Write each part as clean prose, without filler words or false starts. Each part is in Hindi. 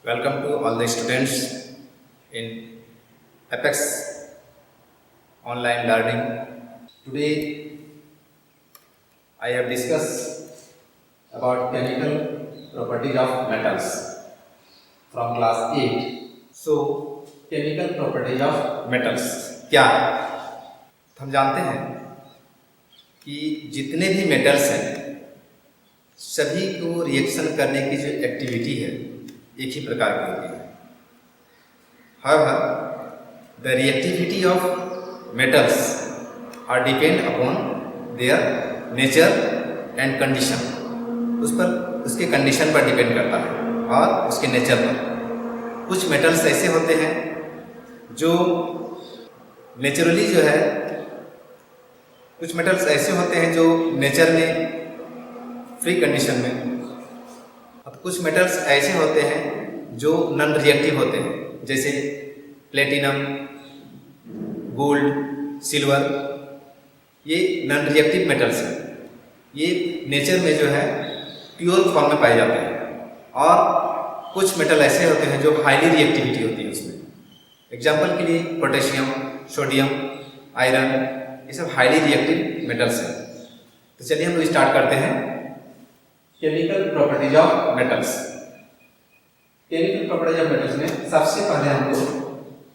Welcome to all the students in Apex online learning. Today I have discussed about chemical properties of metals from class 8. So chemical properties of metals क्या है? हम जानते हैं कि जितने भी मेटल्स हैं सभी को रिएक्शन करने की जो एक्टिविटी है एक ही प्रकार की होती है। However, the reactivity of metals are depend upon their nature and condition. उस पर उसके कंडीशन पर डिपेंड करता है और उसके नेचर पर। कुछ मेटल्स ऐसे होते हैं जो नेचुरली जो है, कुछ मेटल्स ऐसे होते हैं जो नेचर में फ्री कंडीशन में, अब कुछ मेटल्स ऐसे होते हैं जो नॉन रिएक्टिव होते हैं, जैसे प्लेटिनम, गोल्ड, सिल्वर, ये नॉन रिएक्टिव मेटल्स हैं। ये नेचर में जो है प्योर फॉर्म में पाए जाते हैं। और कुछ मेटल ऐसे होते हैं जो हाईली रिएक्टिविटी होती है उसमें। एग्जाम्पल के लिए पोटेशियम, सोडियम, आयरन, ये सब हाईली रिएक्टिव मेटल्स हैं। तो चलिए हम लोग स्टार्ट करते हैं chemical properties of metals. Chemical properties of metals में सबसे पहले हम लोग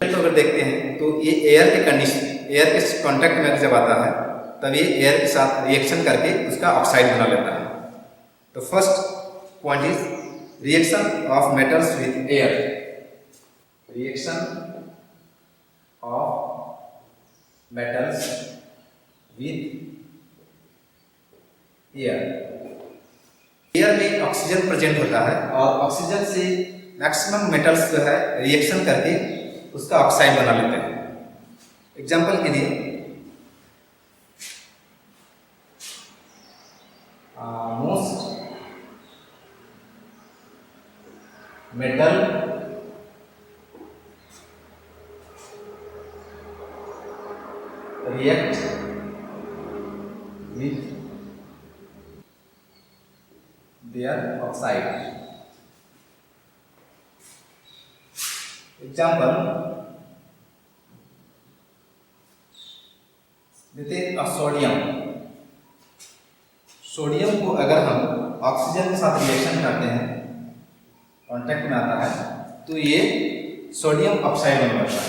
अगर देखते हैं तो ये एयर के कंडीशन, एयर के कांटेक्ट में जब आता है तब ये एयर के साथ रिएक्शन करके उसका ऑक्साइड बना लेता है। तो first point is reaction of metals with air. Reaction of metals with air. Air में ऑक्सीजन प्रेजेंट होता है और ऑक्सीजन से मैक्सिमम मेटल्स जो है रिएक्शन करके उसका ऑक्साइड बना लेते हैं। एग्जाम्पल के लिए most metal react with their oxide. Example, देते हैं सोडियम। सोडियम को अगर हम ऑक्सीजन के साथ रिएक्शन करते हैं, कांटेक्ट में आता है, तो ये सोडियम ऑक्साइड बन जाता है।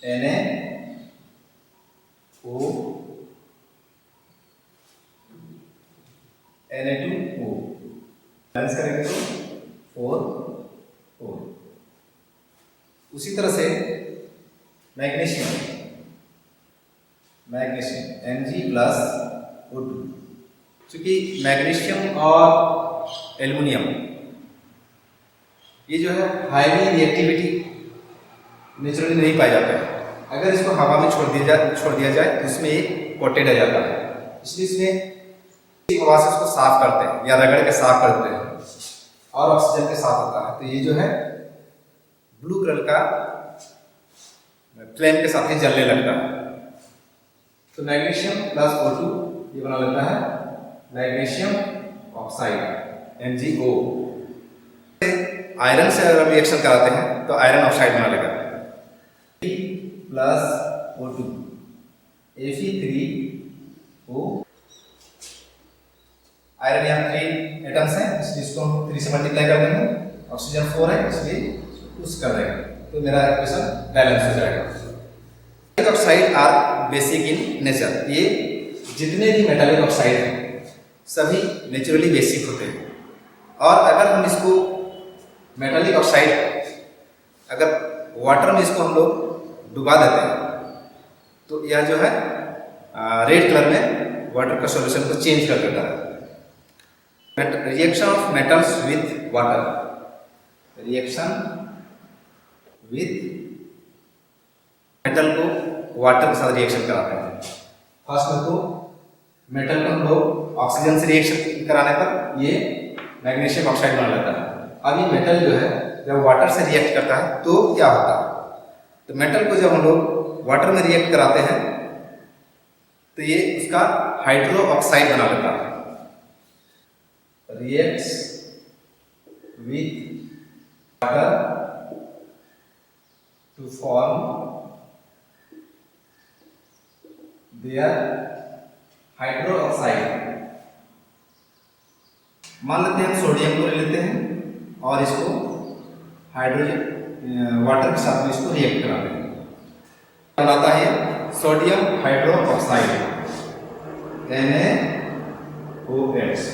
Na2O बैलेंस करेंगे तो 4O। उसी तरह से मैग्नीशियम Mg+O2। चूंकि मैग्नीशियम और एल्युमिनियम ये जो है हाईली रिएक्टिविटी नेचुरली नहीं पाया जाता है। अगर इसको हवा में छोड़ दिया जाए तो इसमें एक कोटेड आ जाता है, इसलिए इसमें हवा से उसको साफ करते हैं या रगड़ के साफ करते हैं और ऑक्सीजन के साथ होता है। तो ये जो है ब्लू कलर का फ्लेम के साथ ही जलने लगता है। तो मैग्नीशियम प्लस O2 ये बना लेता है मैग्नीशियम ऑक्साइड MgO। आयरन से अगर रिएक्शन कराते हैं तो आयरन ऑक्साइड बना लेगा प्लस O2 Fe3O। आयरन यहाँ 3 एटम्स हैं, इसलिए इसको हम 3 से मल्टीप्लाई कर देंगे। ऑक्सीजन 4 है, इसलिए उस कर देंगे, तो मेरा इक्वेशन बैलेंस हो जाएगा। Oxide are basic in nature. ये जितने भी मेटालिक ऑक्साइड हैं सभी नेचुरली बेसिक होते हैं। और अगर हम इसको मेटालिक ऑक्साइड अगर वाटर में इसको हम लोग डुबा देते हैं तो यह जो है रेड कलर में वाटर का सॉल्यूशन को चेंज कर देता है। Reaction of metals with water. Reaction with metal को वाटर के साथ रिएक्शन कराते हैं। फर्स्ट में तो मेटल को हम लोग ऑक्सीजन से रिएक्शन कराने पर ये मैग्नीशियम ऑक्साइड बना लेता है। अब ये मेटल जो है जब वाटर से रिएक्ट करता है तो क्या होता है, तो मेटल को जब हम लोग वाटर में रिएक्ट कराते हैं तो ये उसका हाइड्रो ऑक्साइड बना लेता है। reacts with water to form their hydroxide. मान लेते हैं सोडियम को ले लेते हैं और इसको हाइड्रोजन वाटर के साथ में इसको रिएक्ट कराते हैं, बनाता है सोडियम हाइड्रोक्साइड NaOH।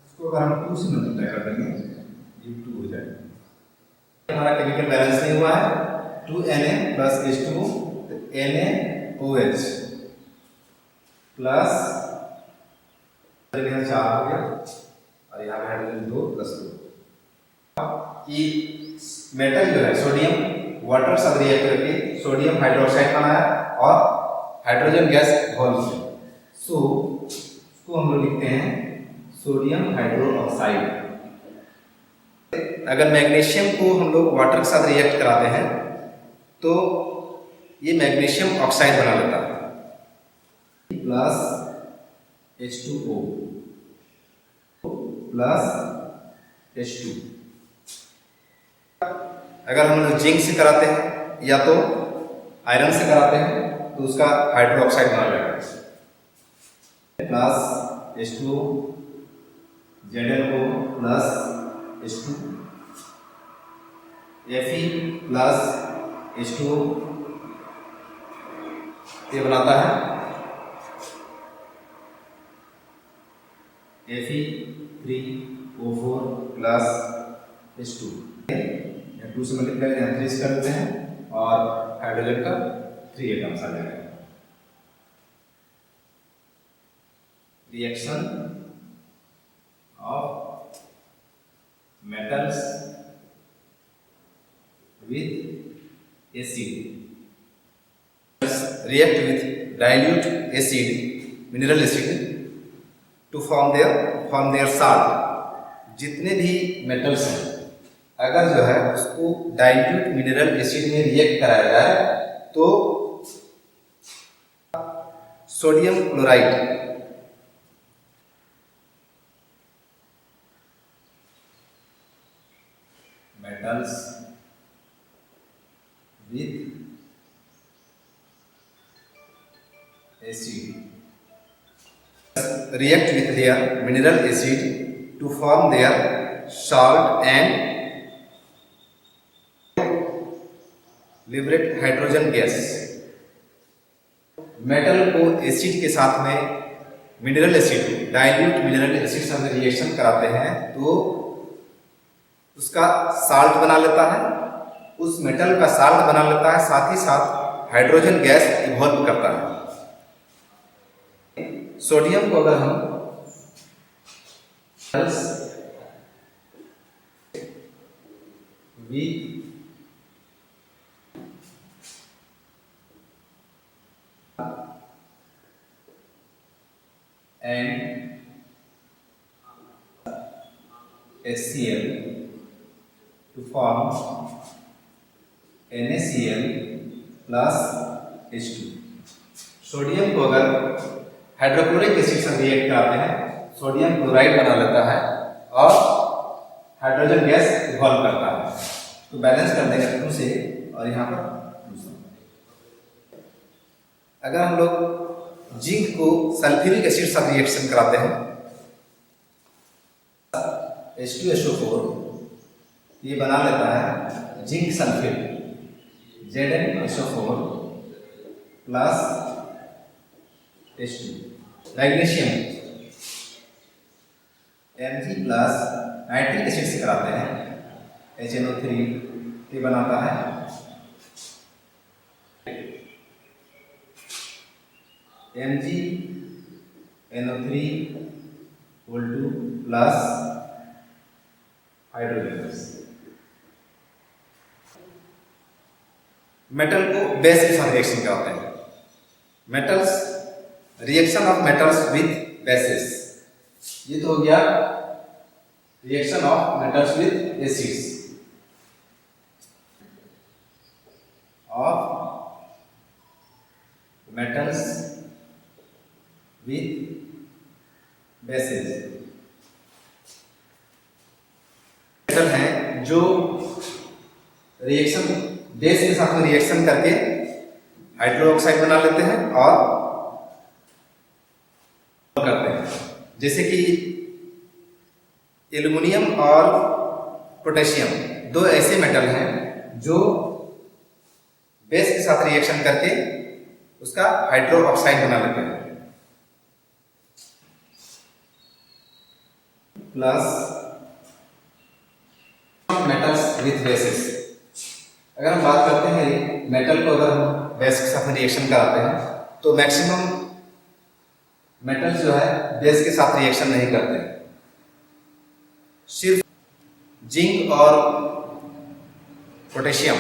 इसको अगर हम 2 से मल्टीप्लाई कर देंगे ये 2 हो जाएगा। हमारा केमिकल बैलेंस नहीं हुआ है, 2Na plus H2O NaOH plus 4 हो गया और यहाँ पे हाइड्रोजन 2 प्लस 2। ये मेटल जो है सोडियम वाटर के साथ रिएक्ट करके सोडियम हाइड्रोक्साइड बनाया और हाइड्रोजन गैस घोल से। सो इसको हम लोग लिखते हैं सोडियम हाइड्रोक्साइड। अगर मैग्नीशियम को हम लोग वाटर के साथ रिएक्ट कराते हैं तो ये मैग्नीशियम ऑक्साइड बना लेता है प्लस H2O प्लस H2। अगर हम लोग जिंक से कराते हैं या तो आयरन से कराते हैं तो उसका हाइड्रोक्साइड बना लेगा plus H2O ZnO plus H2 Fe plus H2O ये बनाता है Fe3O4 प्लस H2। 2 से मल्टीप्लाई 3 कर देते हैं और हाइड्रोजन का 3 एटम्स आ जाएगा। Reaction of metals with acid react with dilute acid mineral acid to form their salt। जितने भी मेटल्स हैं अगर जो है उसको डाइल्यूट मिनरल एसिड में रिएक्ट कराया जाए तो sodium chloride metals with acid react with their mineral acid to form their salt and liberate hydrogen gas। Metal को एसिड के साथ में mineral acid dilute mineral acid से हम रिएक्शन कराते हैं तो उसका साल्ट बना लेता है, उस मेटल का साल्ट बना लेता है, साथ ही साथ हाइड्रोजन गैस इवॉल्व करता है। सोडियम को अगर हम with and HCl to form NaCl plus H2। Sodium को अगर हाइड्रोक्लोरिक एसिड से रिएक्ट कराते हैं सोडियम क्लोराइड बना लेता है और हाइड्रोजन गैस इवॉल्व करता है। तो बैलेंस कर देंगे 2 से और यहाँ पर दूसरा। अगर हम लोग जिंक को सल्फ्यूरिक एसिड से रिएक्शन कराते हैं H2SO4 ये बना लेता है zinc sulphate ZnSO4 plus H2। Magnesium Mg plus nitric acid से कराते हैं HNO3 ये बनाता है MgNO3 प्लस हाइड्रोजन। मेटल को बेस के साथ रिएक्शन कराते हैं। Metals reaction of metals with bases, ये तो हो गया reaction of metals with acids. Of metals with bases metal हैं जो रिएक्शन बेस के साथ में रिएक्शन करके हाइड्रोक्साइड बना लेते हैं और करते हैं, जैसे कि एल्युमिनियम और पोटेशियम दो ऐसे मेटल हैं जो बेस के साथ रिएक्शन करके उसका हाइड्रोक्साइड बना लेते हैं। प्लस मेटल्स विथ बेसिस, अगर हम बात करते हैं मेटल को अगर हम बेस के साथ में रिएक्शन कराते हैं तो मैक्सिमम मेटल्स जो है बेस के साथ रिएक्शन नहीं करते। सिर्फ जिंक और पोटेशियम,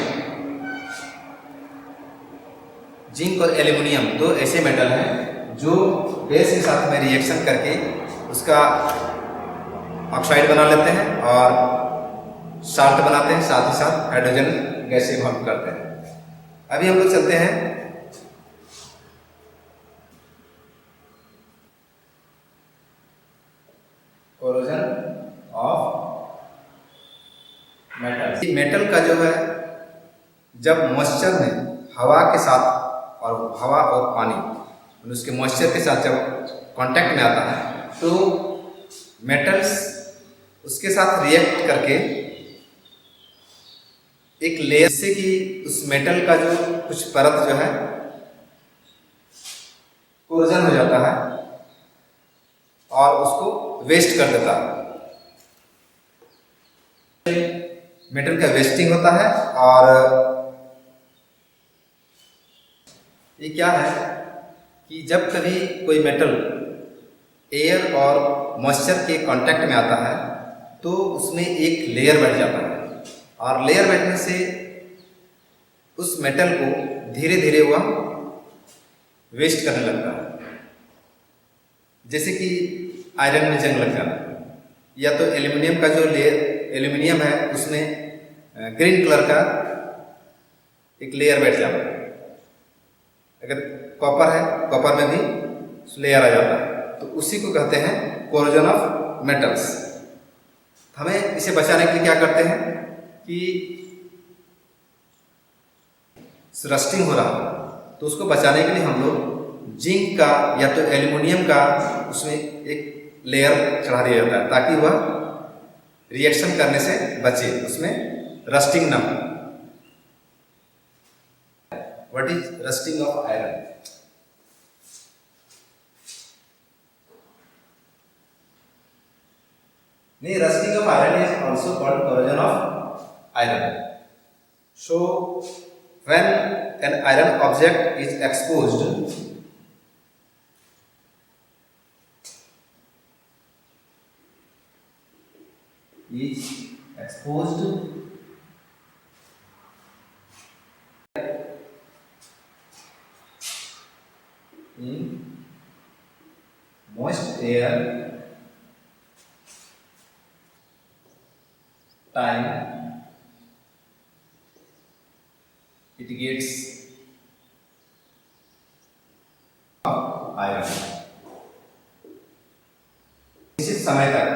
जिंक और एल्युमिनियम दो ऐसे मेटल हैं जो बेस के साथ में रिएक्शन करके उसका ऑक्साइड बना लेते हैं और साल्ट बनाते हैं, साथ ही साथ हाइड्रोजन गैस इवॉल्व करते हैं। अभी हम लोग चलते हैं कोरोजन ऑफ मेटल। मेटल का जो है जब मॉइस्चर में हवा के साथ और हवा और पानी उसके मॉइस्चर के साथ जब कांटेक्ट में आता है तो मेटल्स उसके साथ रिएक्ट करके एक लेयर से कि उस मेटल का जो कुछ परत जो है कोरोजन हो जाता है और उसको वेस्ट कर देता है। मेटल का वेस्टिंग होता है और ये क्या है कि जब कभी कोई मेटल एयर और मॉइस्चर के कांटेक्ट में आता है तो उसमें एक लेयर बैठ जाता है और लेयर बैठने से उस मेटल को धीरे धीरे वह वेस्ट करने लगता है। जैसे कि आयरन में जंग लग जाना, या तो एल्युमिनियम का जो लेयर एल्युमिनियम है उसमें ग्रीन कलर का एक लेयर बैठ जाता है। अगर कॉपर है, कॉपर में भी लेयर आ जाता है, तो उसी को कहते हैं कोरोजन ऑफ मेटल्स। हमें इसे बचाने के लिए क्या करते हैं कि रस्टिंग हो रहा है तो उसको बचाने के लिए हम लोग जिंक का या तो एल्युमिनियम का उसमें एक लेयर चढ़ा दिया जाता है ताकि वह रिएक्शन करने से बचे, उसमें रस्टिंग ना हो। What is rusting of iron? नहीं, rusting of iron is also called corrosion of iron. So when an iron object is exposed, in moist air, time it gets iron. निश्चित समय तक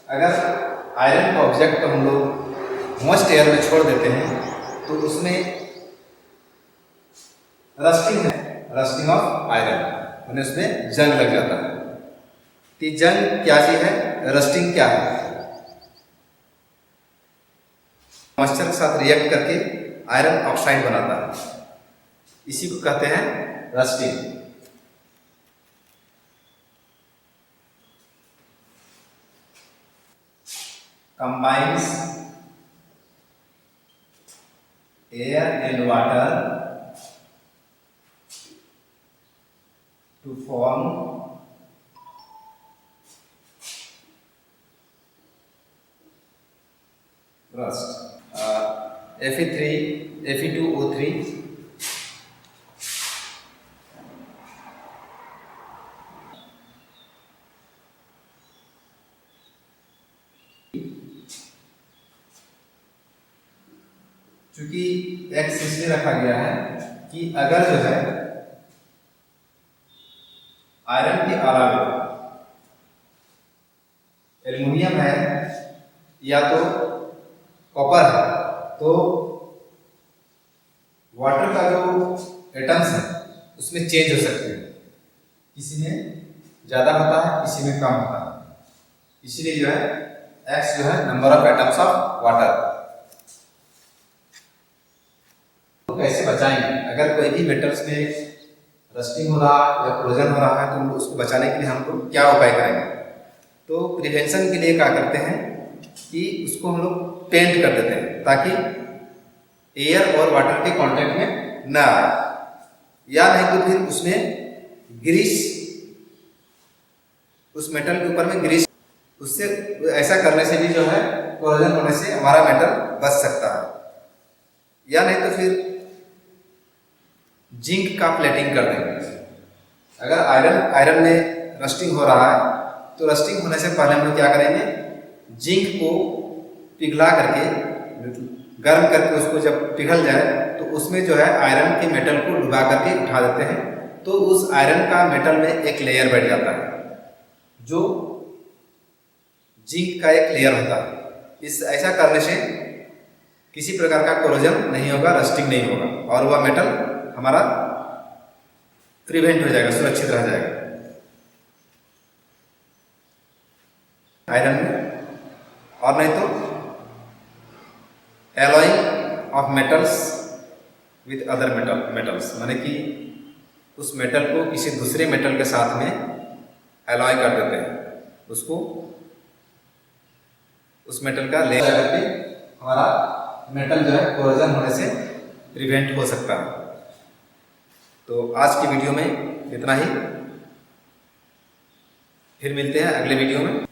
अगर आयरन का ऑब्जेक्ट को हम लोग मॉइस्ट एयर में छोड़ देते हैं तो उसमें रस्टिंग है, रस्टिंग ऑफ आयरन, यानी उसमें जंग लग जाता है। तो जंग क्या चीज है, रस्टिंग क्या है? मॉइस्चर के साथ रिएक्ट करके आयरन ऑक्साइड बनाता है, इसी को कहते हैं rusting. Combines air and water to form rust. Fe3, Fe2O3 चूंकि एक्स इसलिए रखा गया है कि अगर जो है आयरन के अलावा एल्युमिनियम है या तो कॉपर है तो वाटर का जो एटम्स है उसमें चेंज हो सकते हैं, किसी में ज़्यादा होता है किसी में कम होता है। इसीलिए जो है x जो है number of atoms of water. तो कैसे बचाएंगे? अगर कोई भी मेटल्स में रस्टिंग हो रहा है या कोरोजन हो रहा है तो उसको बचाने के लिए हम लोग क्या उपाय करेंगे? तो प्रिवेंशन के लिए क्या करते हैं कि उसको हम लोग पेंट कर देते हैं ताकि एयर और वाटर के कांटेक्ट में ना आए, या नहीं तो फिर उसमें ग्रीस, उस मेटल के ऊपर में ग्रीस, उससे ऐसा करने से भी जो है कोरोजन होने से हमारा मेटल बच सकता है। या नहीं तो फिर जिंक का प्लेटिंग कर देंगे। अगर आयरन में रस्टिंग हो रहा है तो रस्टिंग होने से पहले हम लोग क्या करेंगे, जिंक को पिघला करके गर्म करके उसको जब पिघल जाए तो उसमें जो है आयरन के मेटल को डुबा करके उठा देते हैं, तो उस आयरन का मेटल में एक लेयर बैठ जाता है जो जिंक का एक लेयर होता है। ऐसा करने से किसी प्रकार का कोरोजन नहीं होगा, रस्टिंग नहीं होगा और वह मेटल हमारा प्रिवेंट हो जाएगा, सुरक्षित रह जाएगा आयरन में। और नहीं तो alloying of metals with other metals, माने कि उस मेटल को किसी दूसरे मेटल के साथ में एलॉय कर देते हैं, उसको उस मेटल का लेयर करके हमारा मेटल जो है कोरोजन होने से प्रिवेंट हो सकता है। तो आज की वीडियो में इतना ही, फिर मिलते हैं अगले वीडियो में।